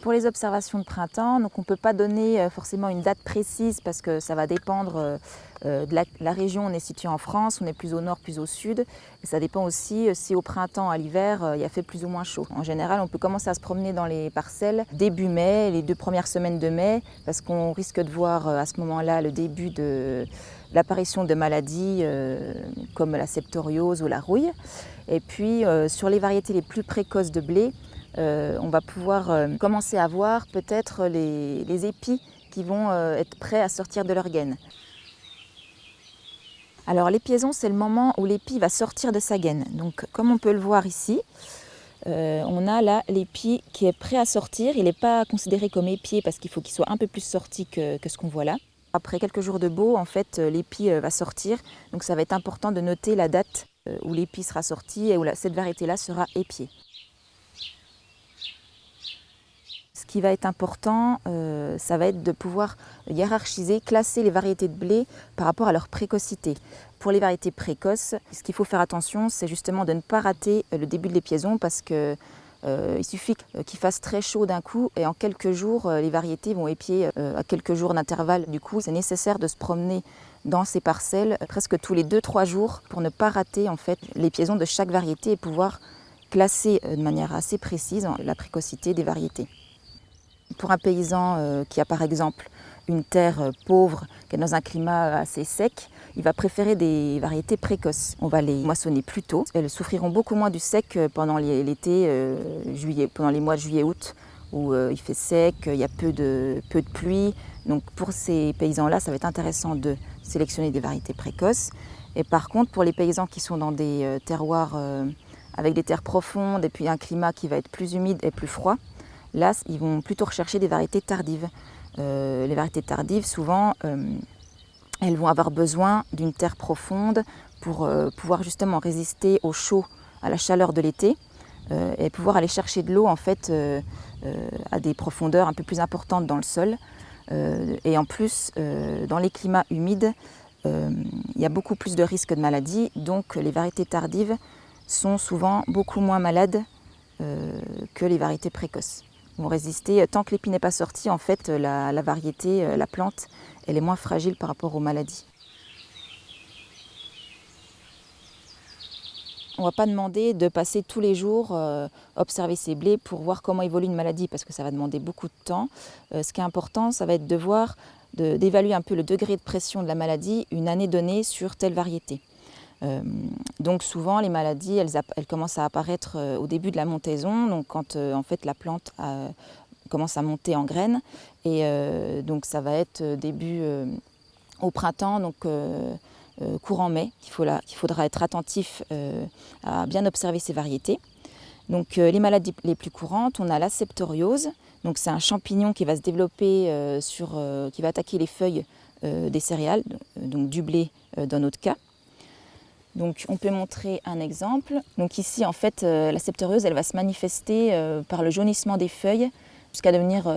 Pour les observations de printemps, donc on ne peut pas donner forcément une date précise parce que ça va dépendre de la région. On est situé en France, on est plus au nord, plus au sud. Et ça dépend aussi si au printemps, à l'hiver, il a fait plus ou moins chaud. En général, on peut commencer à se promener dans les parcelles début mai, les 2 premières semaines de mai, parce qu'on risque de voir à ce moment-là le début de l'apparition de maladies comme la septoriose ou la rouille. Et puis sur les variétés les plus précoces de blé, on va pouvoir commencer à voir peut-être les épis qui vont être prêts à sortir de leur gaine. Alors l'épiaison, c'est le moment où l'épi va sortir de sa gaine. Donc comme on peut le voir ici, on a là l'épi qui est prêt à sortir. Il n'est pas considéré comme épié parce qu'il faut qu'il soit un peu plus sorti que ce qu'on voit là. Après quelques jours de beau, en fait, l'épi va sortir. Donc ça va être important de noter la date où l'épi sera sorti et où cette variété-là sera épiée. Ce qui va être important, ça va être de pouvoir hiérarchiser, classer les variétés de blé par rapport à leur précocité. Pour les variétés précoces, ce qu'il faut faire attention, c'est justement de ne pas rater le début de l'épiaison parce qu'il suffit qu'il fasse très chaud d'un coup et en quelques jours, les variétés vont épier à quelques jours d'intervalle. Du coup, c'est nécessaire de se promener dans ces parcelles presque tous les 2-3 jours pour ne pas rater en fait, l'épiaison de chaque variété et pouvoir classer de manière assez précise la précocité des variétés. Pour un paysan qui a par exemple une terre pauvre, qui est dans un climat assez sec, il va préférer des variétés précoces. On va les moissonner plus tôt. Elles souffriront beaucoup moins du sec pendant l'été, pendant les mois de juillet-août, où il fait sec, il y a peu de pluie. Donc pour ces paysans-là, ça va être intéressant de sélectionner des variétés précoces. Et par contre, pour les paysans qui sont dans des terroirs avec des terres profondes et puis un climat qui va être plus humide et plus froid, là, ils vont plutôt rechercher des variétés tardives. Les variétés tardives, souvent, elles vont avoir besoin d'une terre profonde pour pouvoir justement résister au chaud, à la chaleur de l'été et pouvoir aller chercher de l'eau en fait à des profondeurs un peu plus importantes dans le sol. Et en plus, dans les climats humides, il y a beaucoup plus de risques de maladies, donc les variétés tardives sont souvent beaucoup moins malades que les variétés précoces. Vont résister. Tant que l'épi n'est pas sorti, en fait, la variété, la plante, elle est moins fragile par rapport aux maladies. On ne va pas demander de passer tous les jours observer ces blés pour voir comment évolue une maladie parce que ça va demander beaucoup de temps. Ce qui est important, ça va être de voir, d'évaluer un peu le degré de pression de la maladie une année donnée sur telle variété. Donc souvent les maladies elles commencent à apparaître au début de la montaison, donc quand en fait la plante commence à monter en graines et donc ça va être début au printemps, donc courant mai, qu'il faudra être attentif à bien observer ces variétés. Donc les maladies les plus courantes, on a la septoriose, donc c'est un champignon qui va se développer qui va attaquer les feuilles des céréales, donc du blé dans notre cas. Donc on peut montrer un exemple. Donc ici en fait la septoriose elle va se manifester par le jaunissement des feuilles jusqu'à devenir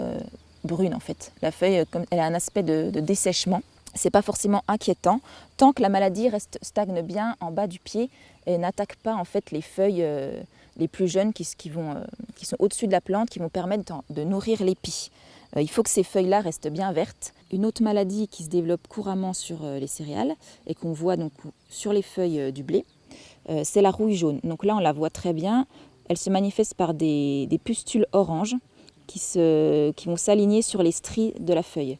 brune en fait. La feuille elle a un aspect de dessèchement. C'est pas forcément inquiétant tant que la maladie stagne bien en bas du pied et n'attaque pas en fait les feuilles les plus jeunes qui sont au-dessus de la plante qui vont permettre de nourrir l'épi. Il faut que ces feuilles-là restent bien vertes. Une autre maladie qui se développe couramment sur les céréales et qu'on voit donc sur les feuilles du blé, c'est la rouille jaune. Donc là, on la voit très bien. Elle se manifeste par des pustules oranges qui vont s'aligner sur les stries de la feuille.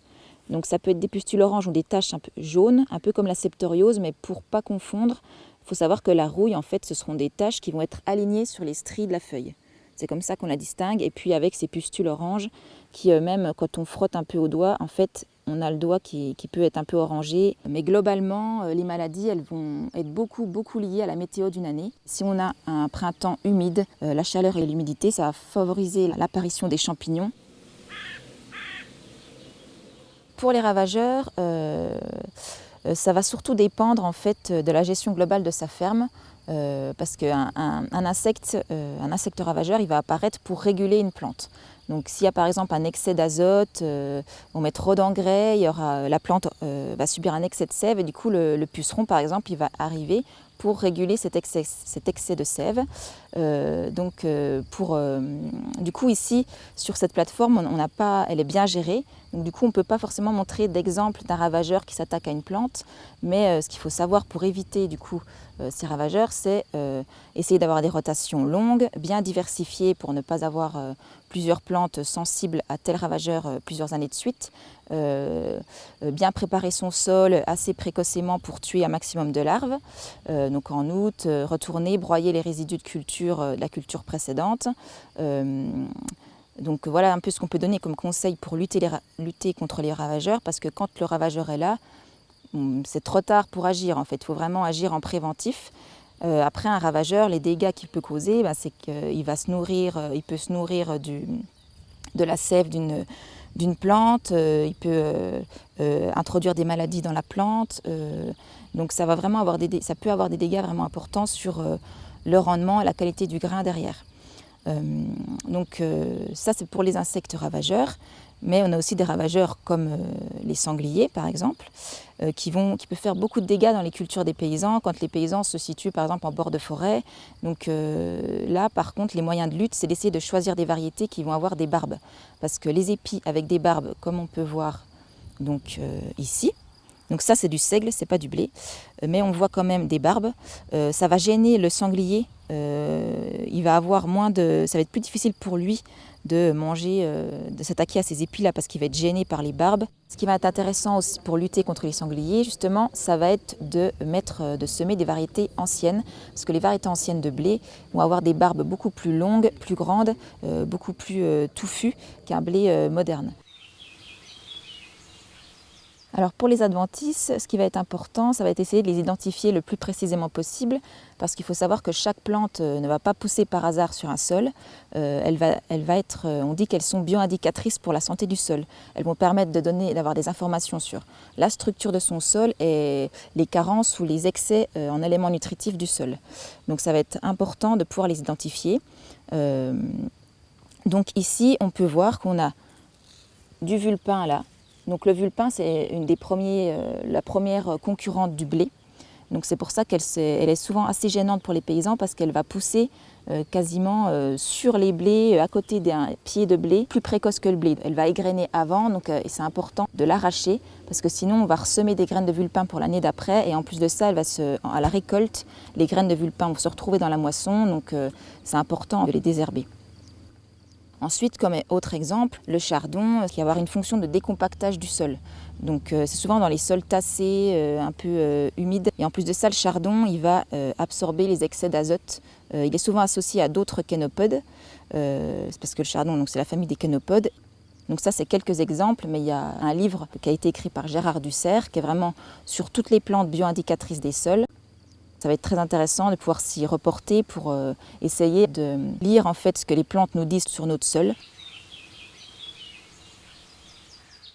Donc ça peut être des pustules oranges ou des taches un peu jaunes, un peu comme la septoriose, mais pour ne pas confondre, il faut savoir que la rouille, en fait, ce seront des taches qui vont être alignées sur les stries de la feuille. C'est comme ça qu'on la distingue. Et puis avec ces pustules oranges, qui même quand on frotte un peu au doigt, en fait, on a le doigt qui peut être un peu orangé. Mais globalement, les maladies, elles vont être beaucoup liées à la météo d'une année. Si on a un printemps humide, la chaleur et l'humidité, ça va favoriser l'apparition des champignons. Pour les ravageurs, ça va surtout dépendre en fait de la gestion globale de sa ferme. Parce qu'un insecte ravageur, il va apparaître pour réguler une plante. Donc s'il y a par exemple un excès d'azote, on met trop d'engrais, la plante va subir un excès de sève et du coup le puceron par exemple, il va arriver pour réguler cet excès de sève. Du coup ici sur cette plateforme elle est bien gérée, donc du coup on ne peut pas forcément montrer d'exemple d'un ravageur qui s'attaque à une plante, mais ce qu'il faut savoir pour éviter du coup ces ravageurs, c'est essayer d'avoir des rotations longues, bien diversifiées pour ne pas avoir plusieurs plantes sensibles à tel ravageur plusieurs années de suite, bien préparer son sol assez précocement pour tuer un maximum de larves, donc en août, retourner, broyer les résidus de la culture précédente. Donc voilà un peu ce qu'on peut donner comme conseil pour lutter contre les ravageurs, parce que quand le ravageur est là, c'est trop tard pour agir en fait, il faut vraiment agir en préventif. Après un ravageur, les dégâts qu'il peut causer, c'est qu'il va il peut se nourrir de la sève d'une plante, il peut introduire des maladies dans la plante, donc ça peut avoir des dégâts vraiment importants sur le rendement et la qualité du grain derrière. Ça c'est pour les insectes ravageurs, mais on a aussi des ravageurs comme les sangliers par exemple, qui peuvent faire beaucoup de dégâts dans les cultures des paysans quand les paysans se situent par exemple en bord de forêt. Donc là par contre les moyens de lutte, c'est d'essayer de choisir des variétés qui vont avoir des barbes, parce que les épis avec des barbes, comme on peut voir donc ici, donc ça c'est du seigle, c'est pas du blé, mais on voit quand même des barbes. Ça va gêner le sanglier, il va avoir ça va être plus difficile pour lui de manger, de s'attaquer à ces épis-là parce qu'il va être gêné par les barbes. Ce qui va être intéressant aussi pour lutter contre les sangliers, justement, ça va être de semer des variétés anciennes, parce que les variétés anciennes de blé vont avoir des barbes beaucoup plus longues, plus grandes, beaucoup plus touffues qu'un blé moderne. Alors pour les adventices, ce qui va être important, ça va être essayer de les identifier le plus précisément possible, parce qu'il faut savoir que chaque plante ne va pas pousser par hasard sur un sol. On dit qu'elles sont bioindicatrices pour la santé du sol. Elles vont permettre d'avoir des informations sur la structure de son sol et les carences ou les excès en éléments nutritifs du sol. Donc ça va être important de pouvoir les identifier. Donc ici, on peut voir qu'on a du vulpin là. Donc le vulpin, c'est la première concurrente du blé. Donc c'est pour ça qu'elle est souvent assez gênante pour les paysans, parce qu'elle va pousser quasiment sur les blés, à côté d'un pied de blé, plus précoce que le blé. Elle va égrener avant, donc c'est important de l'arracher, parce que sinon on va ressemer des graines de vulpin pour l'année d'après, et en plus de ça, à la récolte, les graines de vulpin vont se retrouver dans la moisson, donc c'est important de les désherber. Ensuite, comme autre exemple, le chardon, qui va avoir une fonction de décompactage du sol. Donc c'est souvent dans les sols tassés, un peu humides. Et en plus de ça, le chardon, il va absorber les excès d'azote. Il est souvent associé à d'autres kénopodes. C'est parce que le chardon, donc, c'est la famille des kénopodes. Donc ça, c'est quelques exemples, mais il y a un livre qui a été écrit par Gérard Dussert, qui est vraiment sur toutes les plantes bioindicatrices des sols. Ça va être très intéressant de pouvoir s'y reporter pour essayer de lire en fait ce que les plantes nous disent sur notre sol.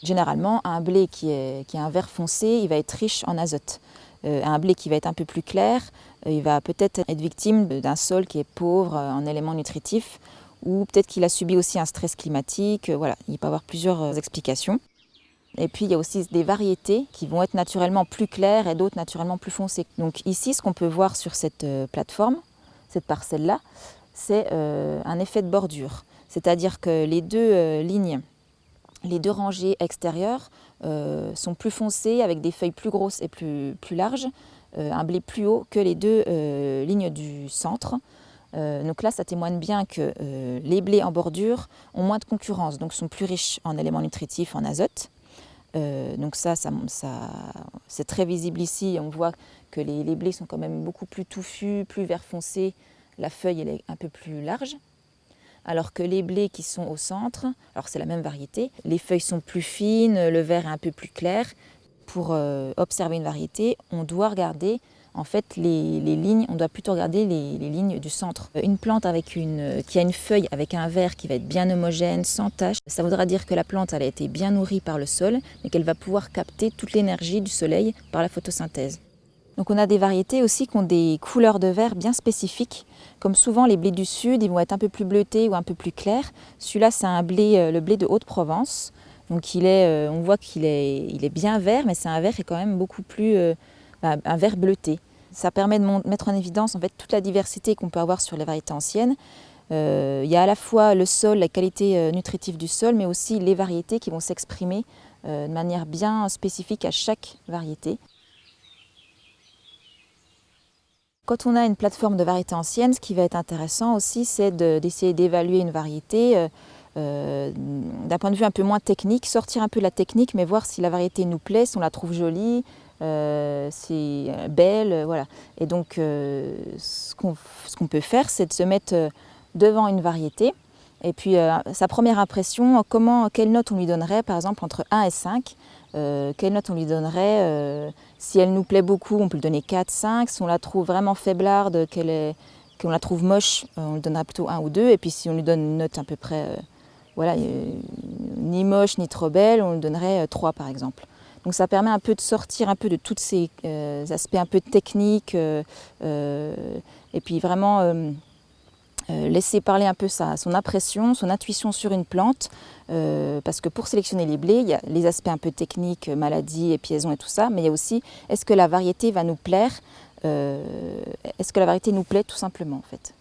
Généralement, un blé qui a un vert foncé, il va être riche en azote. Un blé qui va être un peu plus clair, il va peut-être être victime d'un sol qui est pauvre en éléments nutritifs, ou peut-être qu'il a subi aussi un stress climatique. Voilà, il peut y avoir plusieurs explications. Et puis il y a aussi des variétés qui vont être naturellement plus claires et d'autres naturellement plus foncées. Donc ici, ce qu'on peut voir sur cette plateforme, cette parcelle-là, c'est un effet de bordure. C'est-à-dire que les deux rangées extérieures sont plus foncées, avec des feuilles plus grosses et plus larges, un blé plus haut que les deux lignes du centre. Donc là, ça témoigne bien que les blés en bordure ont moins de concurrence, donc sont plus riches en éléments nutritifs, en azote. Donc ça c'est très visible ici. On voit que les blés sont quand même beaucoup plus touffus, plus vert foncé. La feuille elle est un peu plus large. Alors que les blés qui sont au centre, alors c'est la même variété, les feuilles sont plus fines, le vert est un peu plus clair. Pour observer une variété, on doit regarder en fait les lignes, on doit plutôt regarder les lignes du centre. Une plante qui a une feuille avec un vert qui va être bien homogène, sans tache, ça voudra dire que la plante elle a été bien nourrie par le sol et qu'elle va pouvoir capter toute l'énergie du soleil par la photosynthèse. Donc on a des variétés aussi qui ont des couleurs de vert bien spécifiques. Comme souvent les blés du sud, ils vont être un peu plus bleutés ou un peu plus clairs. Celui-là c'est le blé de Haute-Provence. Donc on voit qu'il est bien vert, mais c'est un vert qui est quand même beaucoup plus un vert bleuté. ça permet de mettre en évidence en fait toute la diversité qu'on peut avoir sur les variétés anciennes. Il y a à la fois le sol, la qualité nutritive du sol, mais aussi les variétés qui vont s'exprimer de manière bien spécifique à chaque variété. Quand on a une plateforme de variétés anciennes, ce qui va être intéressant aussi, c'est d'essayer d'évaluer une variété d'un point de vue un peu moins technique, sortir un peu de la technique, mais voir si la variété nous plaît, si on la trouve jolie, si belle, voilà. Et donc, ce qu'on peut faire, c'est de se mettre devant une variété, et puis sa première impression, quelle note on lui donnerait, par exemple, entre 1 et 5. Quelle note on lui donnerait si elle nous plaît beaucoup, on peut lui donner 4, 5. Si on la trouve vraiment faiblarde, qu'on la trouve moche, on lui donnera plutôt 1 ou 2. Et puis si on lui donne une note à peu près, voilà, ni moche ni trop belle, on lui donnerait 3 par exemple. Donc ça permet un peu de sortir un peu de tous ces aspects un peu techniques et puis vraiment laisser parler un peu son impression, son intuition sur une plante, parce que pour sélectionner les blés, il y a les aspects un peu techniques, maladies, épiaisons et tout ça, mais il y a aussi, est-ce que la variété va nous plaire, est-ce que la variété nous plaît tout simplement en fait.